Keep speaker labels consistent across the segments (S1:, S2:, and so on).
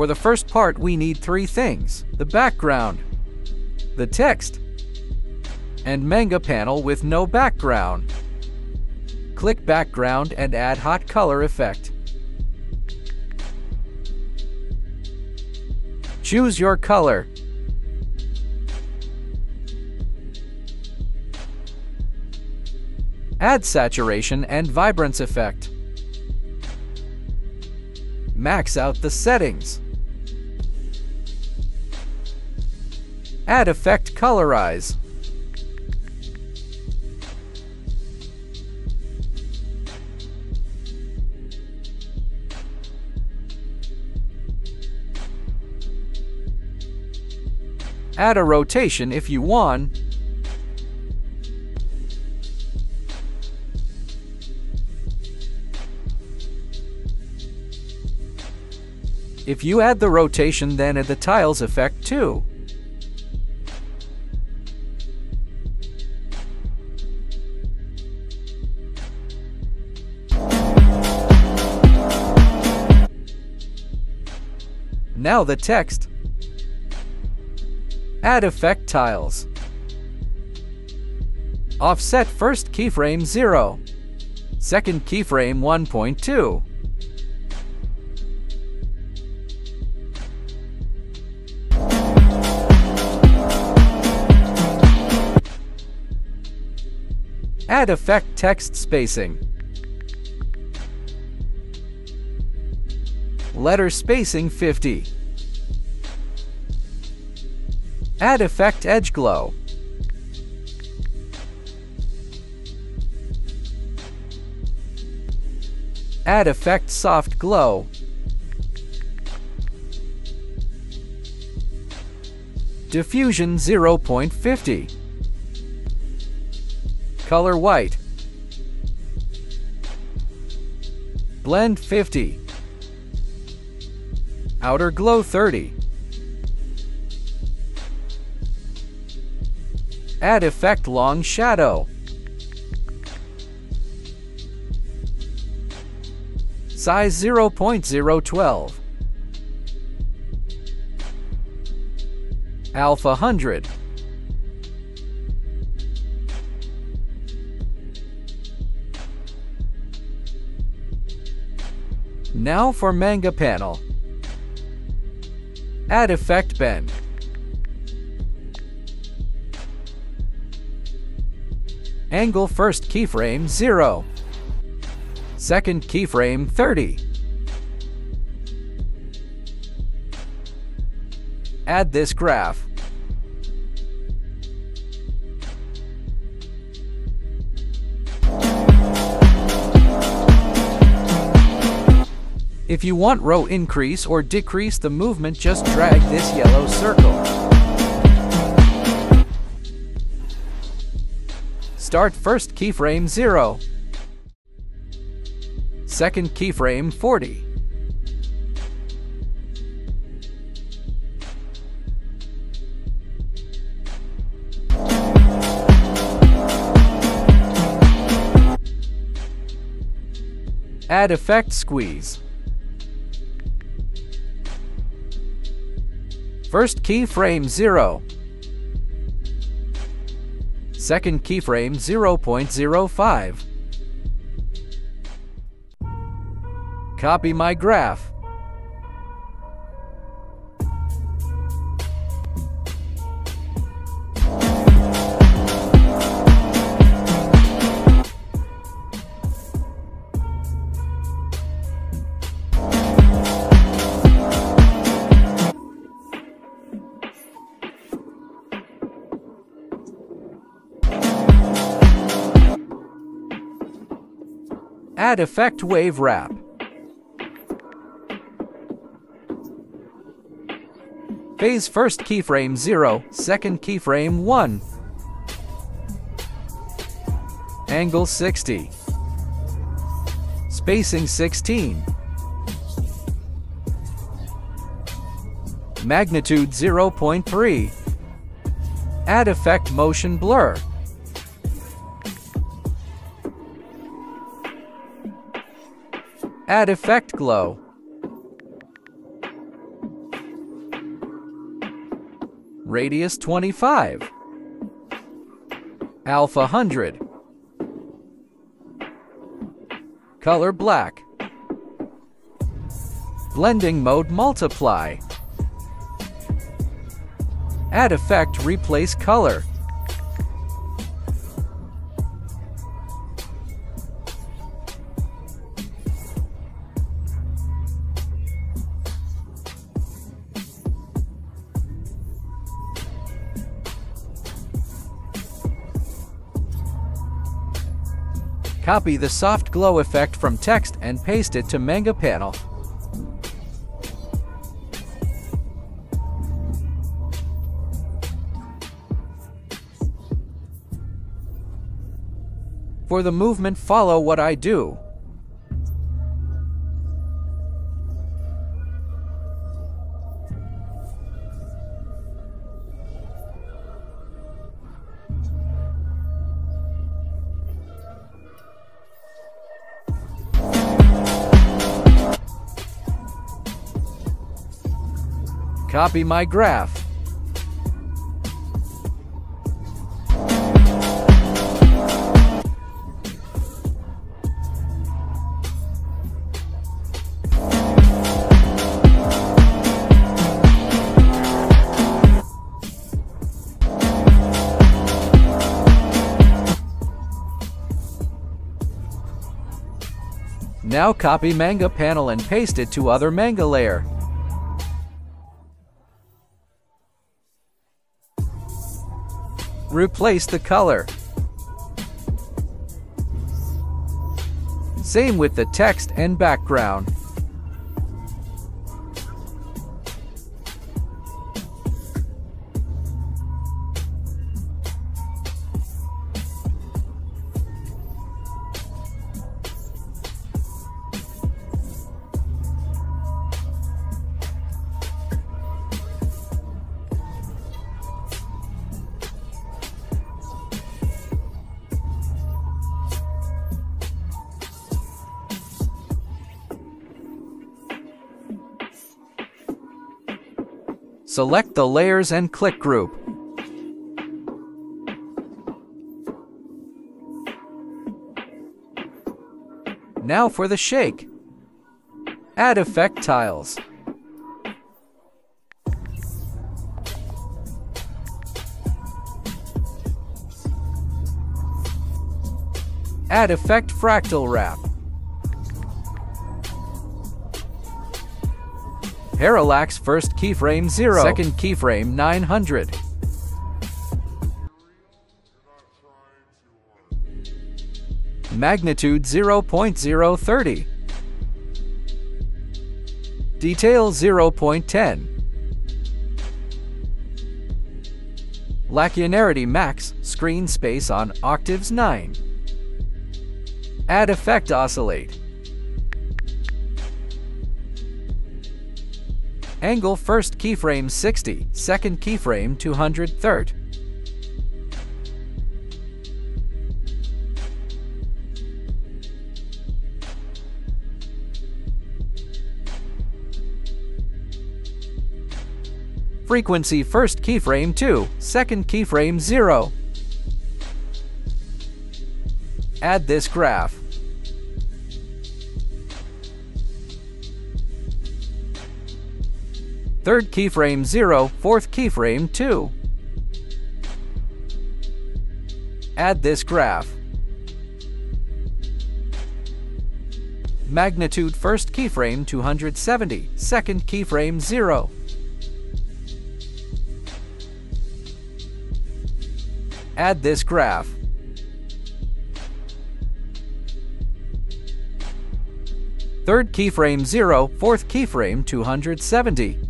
S1: For the first part, we need three things: the background, the text, and manga panel with no background. Click background and add hot color effect. Choose your color. Add saturation and vibrance effect. Max out the settings. Add effect colorize. Add a rotation if you want. If you add the rotation, then add the tiles effect too. Now the text. Add effect tiles. Offset first keyframe 0, second keyframe 1.2. Add effect text spacing. Letter spacing 50. Add effect edge glow. Add effect soft glow. Diffusion 0.50. Color white. Blend 50. Outer glow 30. Add effect long shadow. Size 0.012. Alpha 100. Now for manga panel. Add effect bend. Angle first keyframe 0, second keyframe 30. Add this graph. If you want row increase or decrease the movement, just drag this yellow circle. Start first keyframe 0, second keyframe 40. Add effect squeeze. First keyframe 0, second keyframe 0.05. Copy my graph. Add effect wave wrap. Phase first keyframe 0, second keyframe 1. Angle 60. Spacing 16. Magnitude 0.3. Add effect motion blur. Add effect glow. Radius 25. Alpha 100. Color black. Blending mode multiply. Add effect replace color. Copy the soft glow effect from text and paste it to Manga panel. For the movement, follow what I do. Copy my graph. Now copy Manga panel and paste it to other Manga layer. Replace the color. Same with the text and background. Select the layers and click Group. Now for the shake. Add effect tiles. Add effect fractal wrap. Parallax first keyframe 0, second keyframe 900. Magnitude 0.030. Detail 0.10. Linearity max, screen space on octaves 9. Add effect oscillate. Angle first keyframe 60, second keyframe 200/3. Frequency first keyframe 2, second keyframe 0. Add this graph. Third keyframe 0, fourth keyframe 2. Add this graph. Magnitude first keyframe 270, second keyframe 0. Add this graph. Third keyframe 0, fourth keyframe 270.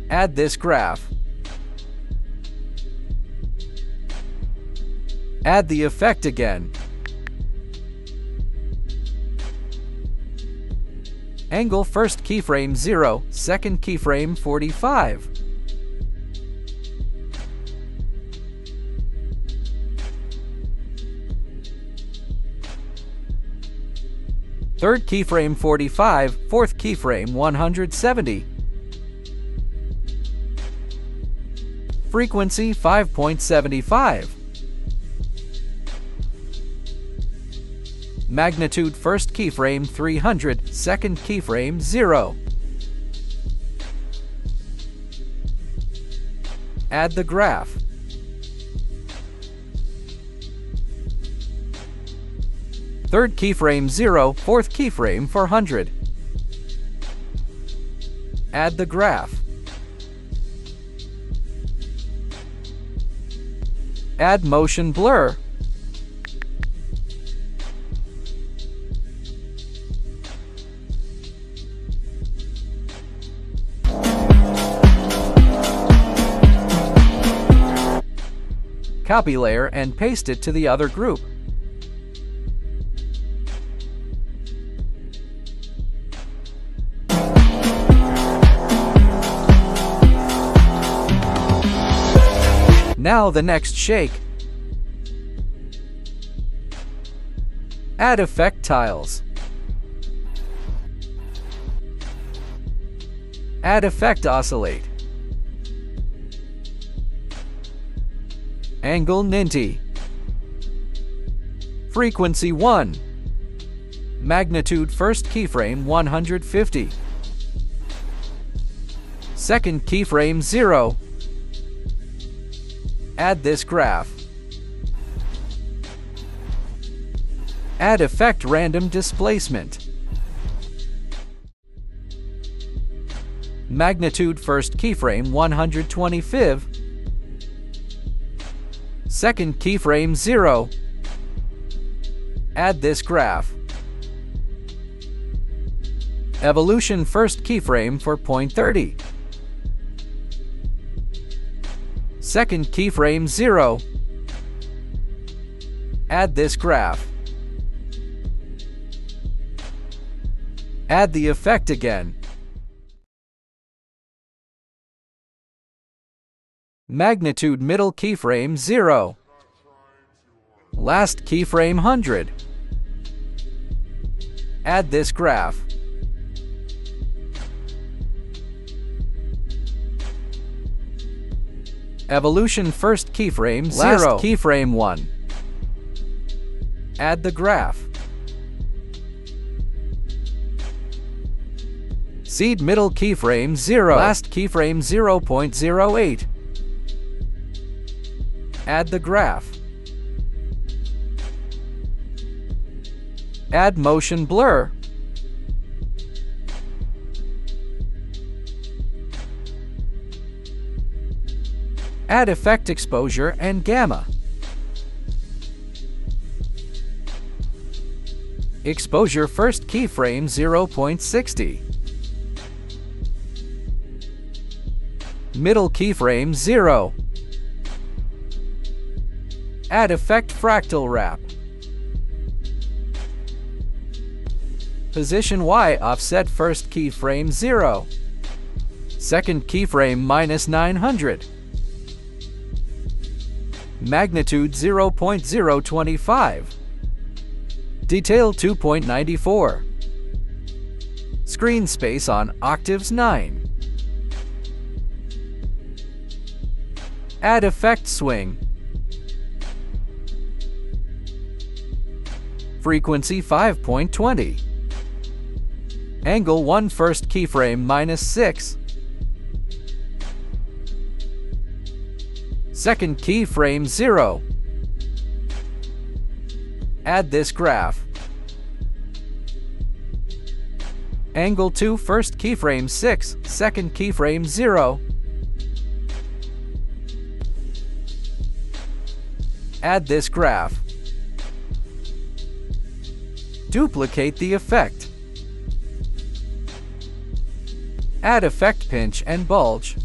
S1: Add this graph. Add the effect again. Angle first keyframe 0, second keyframe 45. Third keyframe 45, fourth keyframe 170. Frequency 5.75. Magnitude first keyframe 300, second keyframe 0. Add the graph. Third keyframe 0, fourth keyframe 400. Add the graph. Add motion blur. Copy layer and paste it to the other group. Now the next shake. Add effect tiles. Add effect oscillate. Angle Ninty. Frequency 1. Magnitude first keyframe 150. Second keyframe 0. Add this graph. Add effect random displacement. Magnitude first keyframe 125. Second keyframe 0. Add this graph. Evolution first keyframe for 0.30. Second keyframe 0. Add this graph. Add the effect again. Magnitude middle keyframe 0. Last keyframe 100. Add this graph. Evolution first keyframe 0. Last keyframe 1. Add the graph. Seed middle keyframe 0. Last keyframe 0.08. Add the graph. Add motion blur. Add effect exposure and gamma. Exposure first keyframe 0.60. Middle keyframe 0. Add effect fractal wrap. Position Y offset first keyframe 0. Second keyframe -900. Magnitude 0.025. Detail 2.94. Screen space on octaves 9. Add effect swing. Frequency 5.20. Angle 1 first keyframe -6. Second keyframe 0. Add this graph. Angle 2 first keyframe 6, second keyframe 0. Add this graph. Duplicate the effect. Add effect pinch and bulge.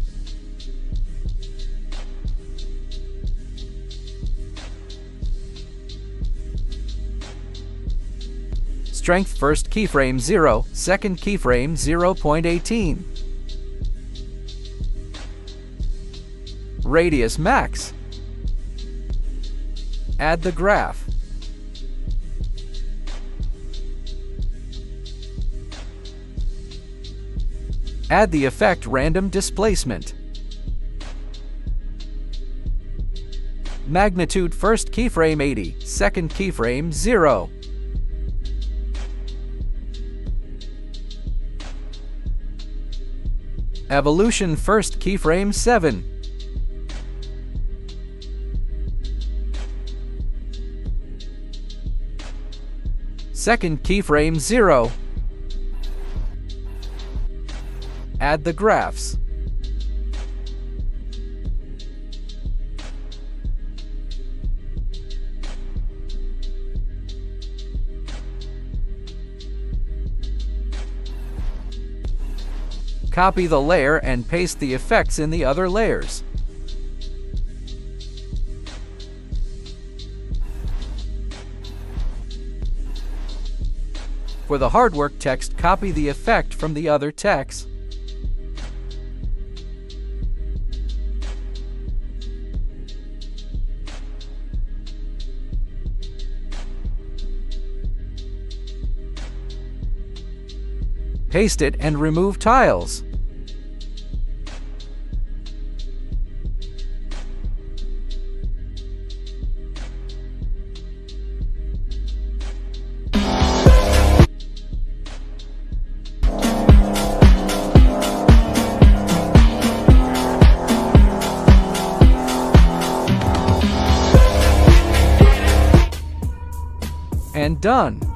S1: Strength first keyframe 0, second keyframe 0.18. Radius max. Add the graph. Add the effect random displacement. Magnitude first keyframe 80, second keyframe 0. Evolution first keyframe 7. Second keyframe 0. Add the graphs. Copy the layer and paste the effects in the other layers. For the hard work text, copy the effect from the other text. Paste it and remove tiles. And done.